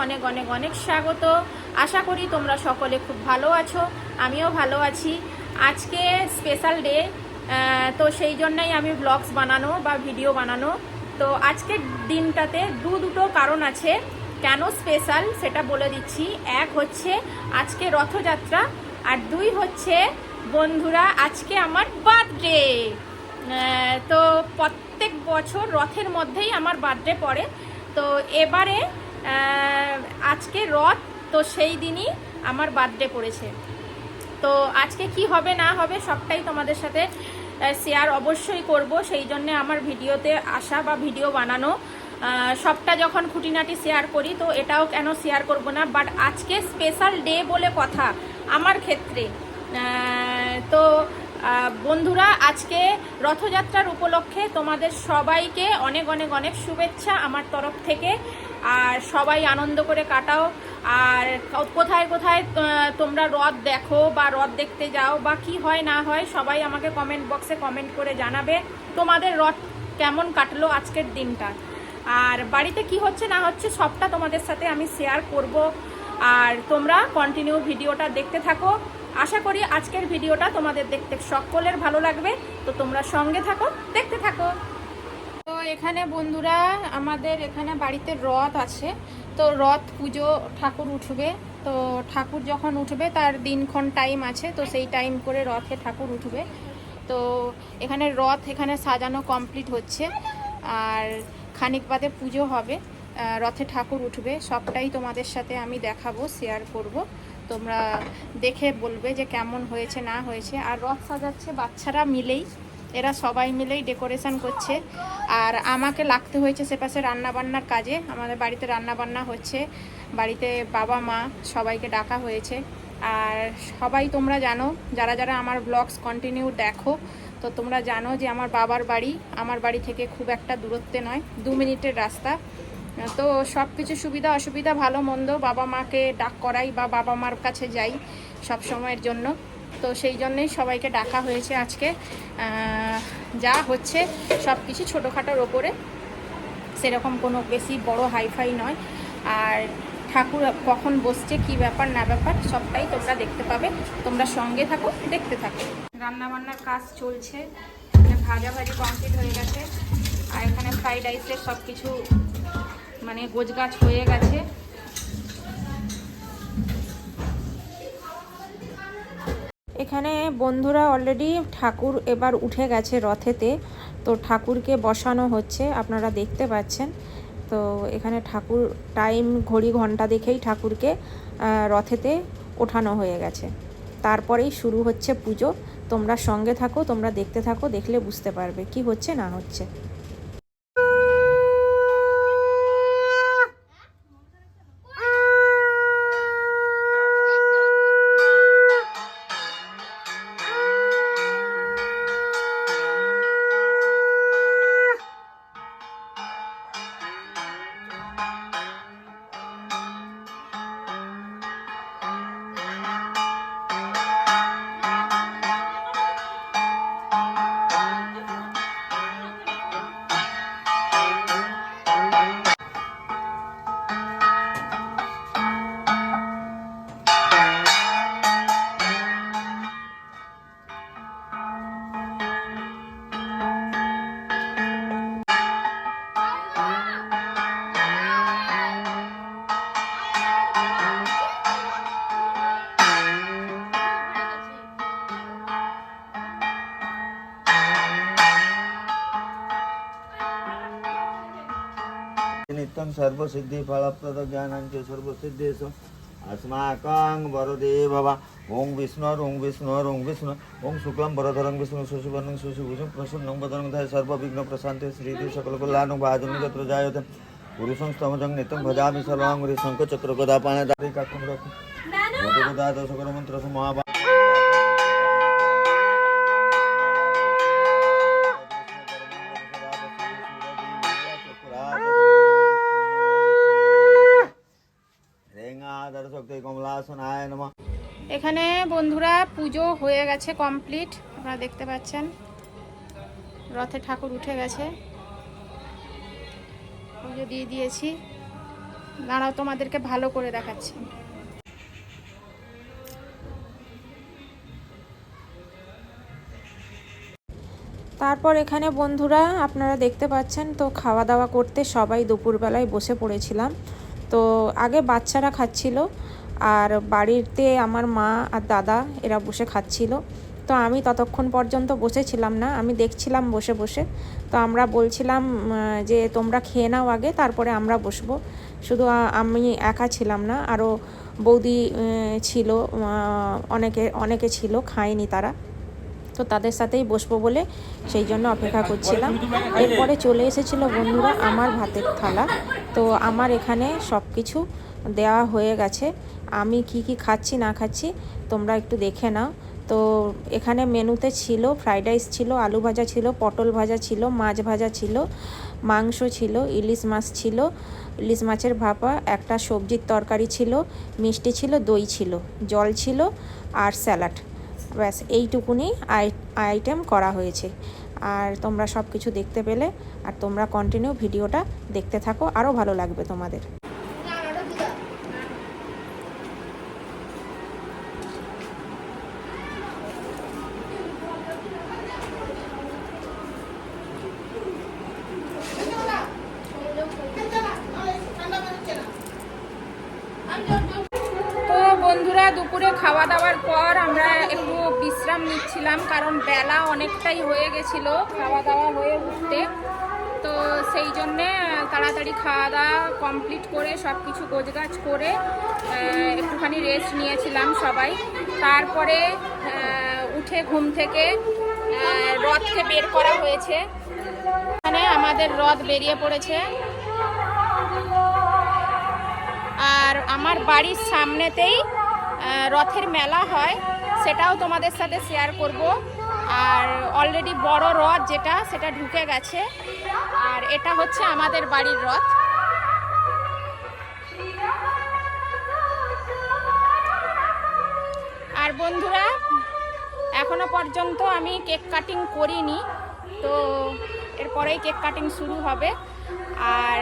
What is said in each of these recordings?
অনেক অনেক অনেক স্বাগত। আশা করি তোমরা সকলে খুব ভালো আছো, আমিও ভালো আছি। আজকে স্পেশাল ডে, তো সেই জন্যই আমি ব্লগস বানানো বা ভিডিও বানানো। তো আজকের দিনটাতে দুটো কারণ আছে কেন স্পেশাল, সেটা বলে দিচ্ছি। এক হচ্ছে আজকে রথযাত্রা, আর দুই হচ্ছে বন্ধুরা আজকে আমার বার্থডে। তো প্রত্যেক বছর রথের মধ্যেই আমার বার্থডে পড়ে, তো এবারে আজকে রথ, তো সেই দিনই আমার বার্থডে পড়েছে। তো আজকে কি হবে না হবে সবটাই তোমাদের সাথে শেয়ার অবশ্যই করব, সেই জন্যে আমার ভিডিওতে আসা বা ভিডিও বানানো। সবটা যখন খুঁটিনাটি শেয়ার করি, তো এটাও কেন শেয়ার করব না। বাট আজকে স্পেশাল ডে বলে কথা আমার ক্ষেত্রে। তো বন্ধুরা, আজকে রথযাত্রার উপলক্ষে তোমাদের সবাইকে অনেক অনেক অনেক শুভেচ্ছা আমার তরফ থেকে। আর সবাই আনন্দ করে কাটাও। আর কোথায় কোথায় তোমরা রথ দেখো বা রথ দেখতে যাও বা কি হয় না হয়, সবাই আমাকে কমেন্ট বক্সে কমেন্ট করে জানাবে তোমাদের রথ কেমন কাটলো আজকের দিনটা। আর বাড়িতে কি হচ্ছে না হচ্ছে সবটা তোমাদের সাথে আমি শেয়ার করব। আর তোমরা কন্টিনিউ ভিডিওটা দেখতে থাকো। আশা করি আজকের ভিডিওটা তোমাদের দেখতে সকলের ভালো লাগবে। তো তোমরা সঙ্গে থাকো, দেখতে থাকো। তো এখানে বন্ধুরা আমাদের এখানে বাড়িতে রথ আছে। তো রথ পুজো, ঠাকুর উঠবে। তো ঠাকুর যখন উঠবে তার দিনক্ষণ টাইম আছে, তো সেই টাইম করে রথে ঠাকুর উঠবে। তো এখানে রথ এখানে সাজানো কমপ্লিট হচ্ছে, আর খানিক বাদে পুজো হবে, রথে ঠাকুর উঠবে। সবটাই তোমাদের সাথে আমি দেখাবো, শেয়ার করব। তোমরা দেখে বলবে যে কেমন হয়েছে না হয়েছে। আর রথ সাজাচ্ছে বাচ্চারা মিলেই, এরা সবাই মিলেই ডেকোরেশন করছে। আর আমাকে লাগতে হয়েছে সেপাশে রান্নাবান্নার কাজে। আমাদের বাড়িতে রান্নাবান্না হচ্ছে, বাড়িতে বাবা মা সবাইকে ডাকা হয়েছে। আর সবাই তোমরা জানো, যারা যারা আমার ব্লগস কন্টিনিউ দেখো, তো তোমরা জানো যে আমার বাবার বাড়ি আমার বাড়ি থেকে খুব একটা দূরত্বে নয়, 2 মিনিটের রাস্তা। তো সব কিছু সুবিধা অসুবিধা ভালো মন্দ বাবা মাকে ডাক করাই বা বাবা মার কাছে যাই সব সময়ের জন্য। তো সেই জন্যেই সবাইকে ডাকা হয়েছে আজকে। যা হচ্ছে সব কিছু ছোটোখাটোর ওপরে, সেরকম কোনো বেশি বড় হাইফাই নয়। আর ঠাকুর কখন বসছে, কি ব্যাপার না ব্যাপার সবটাই তোমরা দেখতে পাবে। তোমরা সঙ্গে থাকো, দেখতে থাকো। রান্নাবান্নার কাজ চলছে, ভাজাভাজি কমপ্লিট হয়ে গেছে। আর এখানে ফ্রাইড রাইসের সব কিছু মানে গোছগাছ হয়ে গেছে। এখানে বন্ধুরা অলরেডি ঠাকুর এবার উঠে গেছে রথেতে, তো ঠাকুরকে বসানো হচ্ছে, আপনারা দেখতে পাচ্ছেন। তো এখানে ঠাকুর টাইম ঘড়ি ঘন্টা দেখেই ঠাকুরকে রথেতে ওঠানো হয়ে গেছে। তারপরেই শুরু হচ্ছে পুজো। তোমরা সঙ্গে থাকো, তোমরা দেখতে থাকো, দেখলে বুঝতে পারবে কি হচ্ছে না হচ্ছে। नित्यं सर्वसिद्धिफलप्रद ज्ञानं च सर्वसिद्धेषु अस्माकं वरदे भव। ओं विष्णु ओं शुक्लं वरधरं विष्णु शशिवर्णं शशिभुजं प्रसन्नं वदनं ध्याये सर्वविघ्नप्रशान्ते श्रीदेवी सकलकल्याणं भाजनं यत्र जायते पुरुषं स्तमजं नित्यं भजामि सर्वाङ्गुरि शङ्खचक्रगदापाणिधारी काकं रघु मधुगदा दशकरमन्त्रसु महाभा। এখানে বন্ধুরা পুজো হয়ে গেছে কমপ্লিট, আপনারা দেখতে পাচ্ছেন রথে ঠাকুর উঠে গেছে, পুজো দিয়ে দিয়েছি। দাঁড়াও তোমাদেরকে ভালো করে দেখাচ্ছি। তারপর এখানে বন্ধুরা আপনারা দেখতে পাচ্ছেন তো খাওয়া দাওয়া করতে সবাই দুপুরবেলায় বসে পড়েছিলাম। তো আগে বাচ্চারা খাচ্ছিল আর বাড়িতে আমার মা আর দাদা এরা বসে খাচ্ছিল। তো আমি ততক্ষণ পর্যন্ত বসেছিলাম না, আমি দেখছিলাম বসে বসে। তো আমরা বলছিলাম যে তোমরা খেয়ে নাও আগে, তারপরে আমরা বসবো। শুধু আমি একা ছিলাম না, আরও বৌদি ছিল, অনেকে ছিল, খায়নি তারা। তো তাদের সাথেই বসবো বলে সেই জন্য অপেক্ষা করছিলাম। এরপরে চলে এসেছিলো বন্ধুরা আমার ভাতের থালা। তো আমার এখানে সব কিছু দেওয়া হয়ে গেছে। আমি কি কি খাচ্ছি না খাচ্ছি তোমরা একটু দেখে নাও। তো এখানে মেনুতে ছিল ফ্রাইড রাইস ছিল, আলু ভাজা ছিল, পটল ভাজা ছিল, মাছ ভাজা ছিল, মাংস ছিল, ইলিশ মাছ ছিল, ইলিশ মাছের ভাপা, একটা সবজির তরকারি ছিল, মিষ্টি ছিল, দই ছিল, জল ছিল আর স্যালাড। ব্যাস এইটুকুনি আইটেম করা হয়েছে। আর তোমরা সব কিছু দেখতে পেলে, আর তোমরা কন্টিনিউ ভিডিওটা দেখতে থাকো, আরও ভালো লাগবে তোমাদের। তো বন্ধুরা দুপুরে খাওয়া দাওয়ার পর আমরা একটু বিশ্রাম নিচ্ছিলাম, কারণ বেলা অনেকটাই হয়ে গেছিলো খাওয়া দাওয়া হয়ে উঠতে। তো সেই জন্যে তাড়াতাড়ি খাওয়া দাওয়া কমপ্লিট করে সব কিছু গোছগাছ করে একটুখানি রেস্ট নিয়েছিলাম সবাই। তারপরে উঠে ঘুম থেকে রথকে বের করা হয়েছে। এখানে আমাদের রথ বেরিয়ে পড়েছে। আর আমার বাড়ির সামনেতেই রথের মেলা হয়, সেটাও তোমাদের সাথে শেয়ার করব। আর অলরেডি বড় রথ যেটা সেটা ঢুকে গেছে, আর এটা হচ্ছে আমাদের বাড়ির রথ। আর বন্ধুরা এখনো পর্যন্ত আমি কেক কাটিং করিনি, তো এরপরেই কেক কাটিং শুরু হবে। আর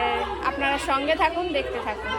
আপনারা সঙ্গে থাকুন, দেখতে থাকুন।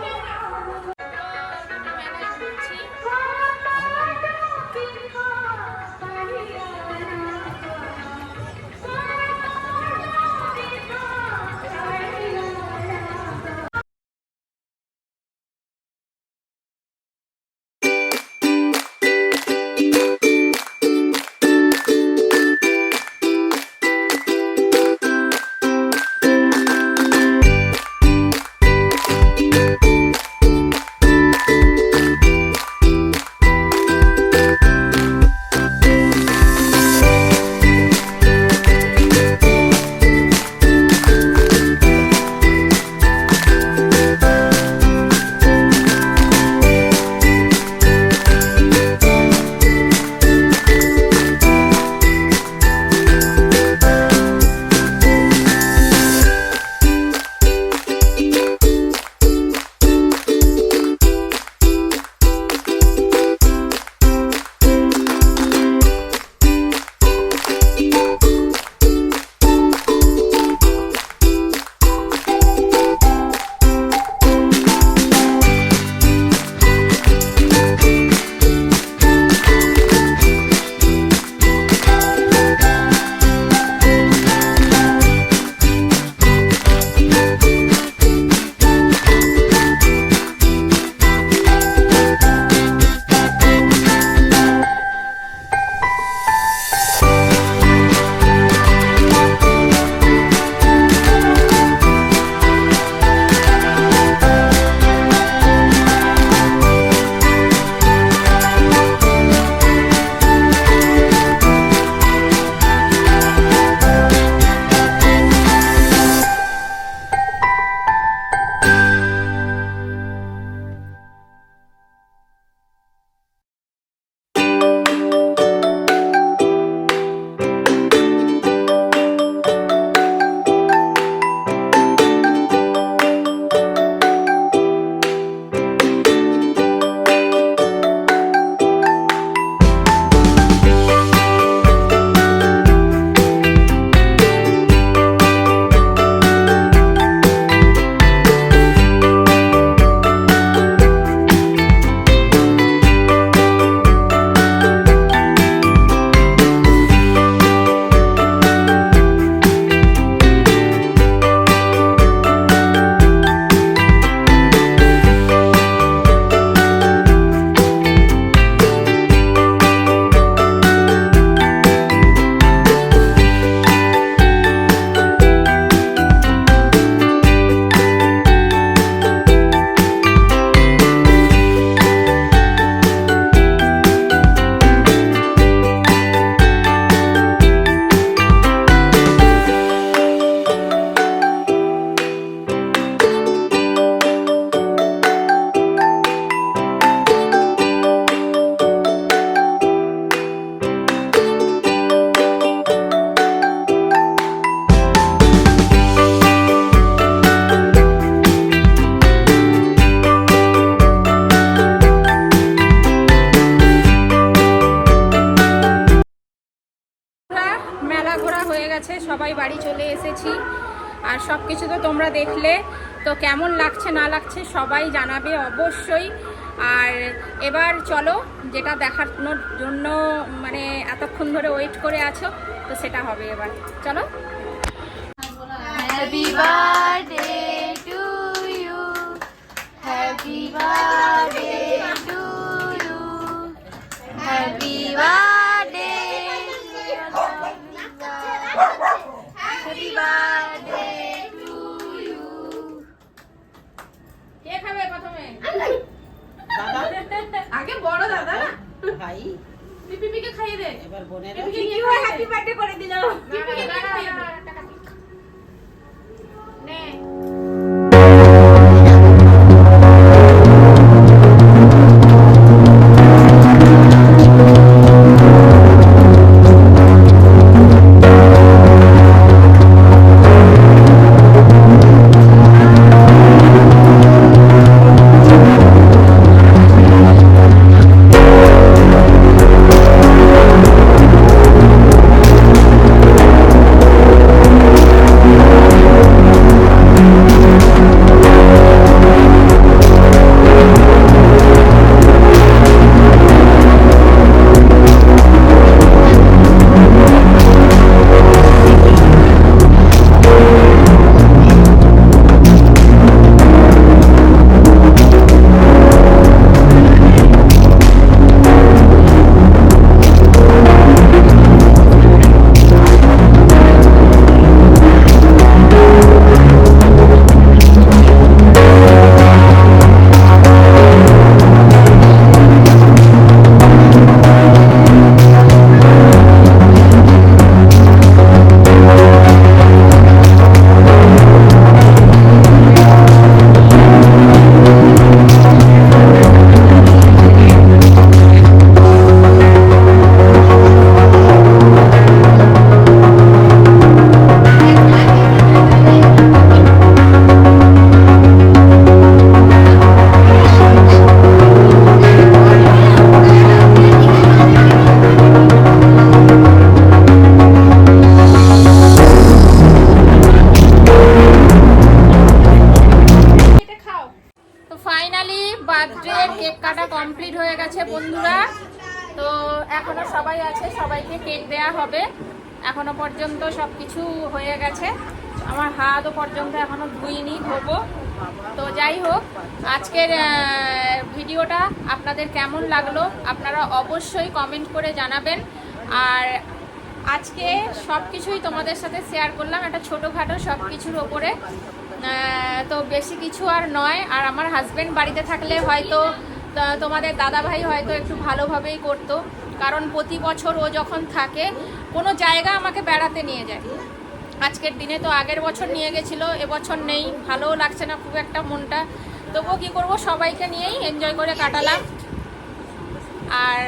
গেছে, সবাই বাড়ি চলে এসেছি। আর সব কিছু তো তোমরা দেখলে, তো কেমন লাগছে না লাগছে সবাই জানাবে অবশ্যই। আর এবার চলো, যেটা দেখানোর জন্য মানে এতক্ষণ ধরে ওয়েট করে আছো, তো সেটা হবে এবার। চলো। Happy birthday to you. Happy birthday to you. Happy birthday. Happy birthday to you. কে খাবে প্রথমে? আগে বড় দাদা ভাই পিপিকে খাইয়ে দে। এবার বোনের পিপিকে কি নিয়ে হয় খাইয়ে হ্যাপি দে। বার্থডে করে দিল পিপিকে নিয়ে খাইয়ে দে। নে। কেক কাটা কমপ্লিট হয়ে গেছে বন্ধুরা। তো এখনো সবাই আছে, সবাইকে কেক দেয়া হবে। এখনো পর্যন্ত সব কিছু হয়ে গেছে, আমার হাতও পর্যন্ত এখনো ধুইনি, ধোবো। তো যাই হোক, আজকের ভিডিওটা আপনাদের কেমন লাগলো আপনারা অবশ্যই কমেন্ট করে জানাবেন। আর আজকে সব কিছুই তোমাদের সাথে শেয়ার করলাম, একটা ছোটোখাটো সব কিছুর ওপরে। তো বেশি কিছু আর নয়। আর আমার হাজব্যান্ড বাড়িতে থাকলে হয়তো তোমাদের দাদাভাই হয়তো একটু ভালোভাবেই করতো, কারণ প্রতি বছর ও যখন থাকে কোনো জায়গা আমাকে বেড়াতে নিয়ে যায়। আজকের দিনে তো আগের বছর নিয়ে গেছিলো, এবছর নেই, ভালোও লাগছে না খুব একটা মনটা। তবুও কী করবো, সবাইকে নিয়েই এনজয় করে কাটালাম। আর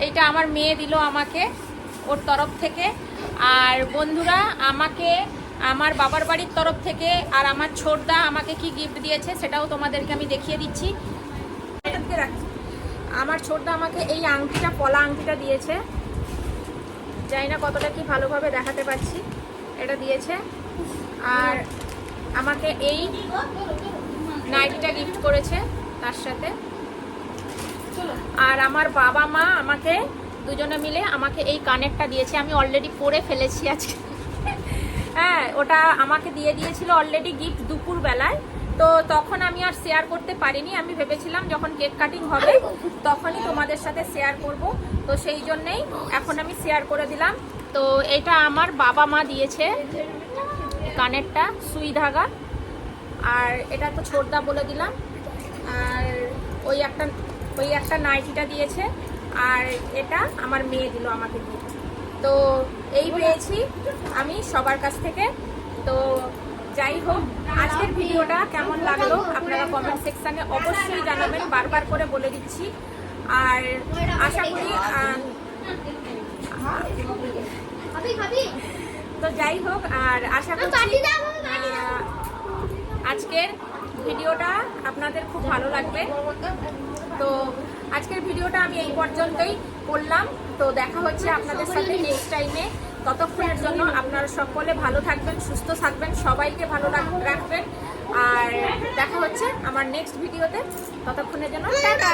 এইটা আমার মেয়ে দিল আমাকে ওর তরফ থেকে। আর বন্ধুরা, আমাকে আমার বাবার বাড়ির তরফ থেকে আর আমার ছোটদা আমাকে কি গিফট দিয়েছে সেটাও তোমাদেরকে আমি দেখিয়ে দিচ্ছি। আমার ছোটদা আমাকে এই আংটিটা, পলা আংটিটা দিয়েছে। জানি না কতটা কি ভালোভাবে দেখাতে পারছি, এটা দিয়েছে। আর আমাকে এই নাইটিটা গিফট করেছে তার সাথে। আর আমার বাবা মা আমাকে দুজনে মিলে আমাকে এই কানেরটা দিয়েছে, আমি অলরেডি পরে ফেলেছি আজকে। হ্যাঁ, ওটা আমাকে দিয়ে দিয়েছিল অলরেডি গিফট দুপুর বেলায়। তো তখন আমি আর শেয়ার করতে পারিনি, আমি ভেবেছিলাম যখন কেক কাটিং হবে তখনই তোমাদের সাথে শেয়ার করব। তো সেই জন্যেই এখন আমি শেয়ার করে দিলাম। তো এটা আমার বাবা মা দিয়েছে কানেরটা, সুই ধাগা। আর এটা তো ছোটদা বলে দিলাম। আর ওই একটা নাইটিটা দিয়েছে। আর এটা আমার মেয়ে দিল আমাকে গিফট। তো এই পেয়েছি আমি সবার কাছ থেকে। তো যাই হোক, আজকের ভিডিওটা কেমন লাগলো আপনারা কমেন্ট সেকশানে অবশ্যই জানাবেন, বারবার করে বলে দিচ্ছি। আর আশা করি তো যাই হোক, আর আশা করছি আজকের ভিডিওটা আপনাদের খুব ভালো লাগবে। তো আজকের ভিডিওটা আমি এই পর্যন্তই করলাম। তো দেখা হচ্ছে আপনাদের সাথে নেক্সট টাইমে। ততক্ষণের জন্য আপনারা সকলে ভালো থাকবেন, সুস্থ থাকবেন, সবাইকে ভালো রাখবেন। আর দেখা হচ্ছে আমার নেক্সট ভিডিওতে। ততক্ষণের জন্য টাটা।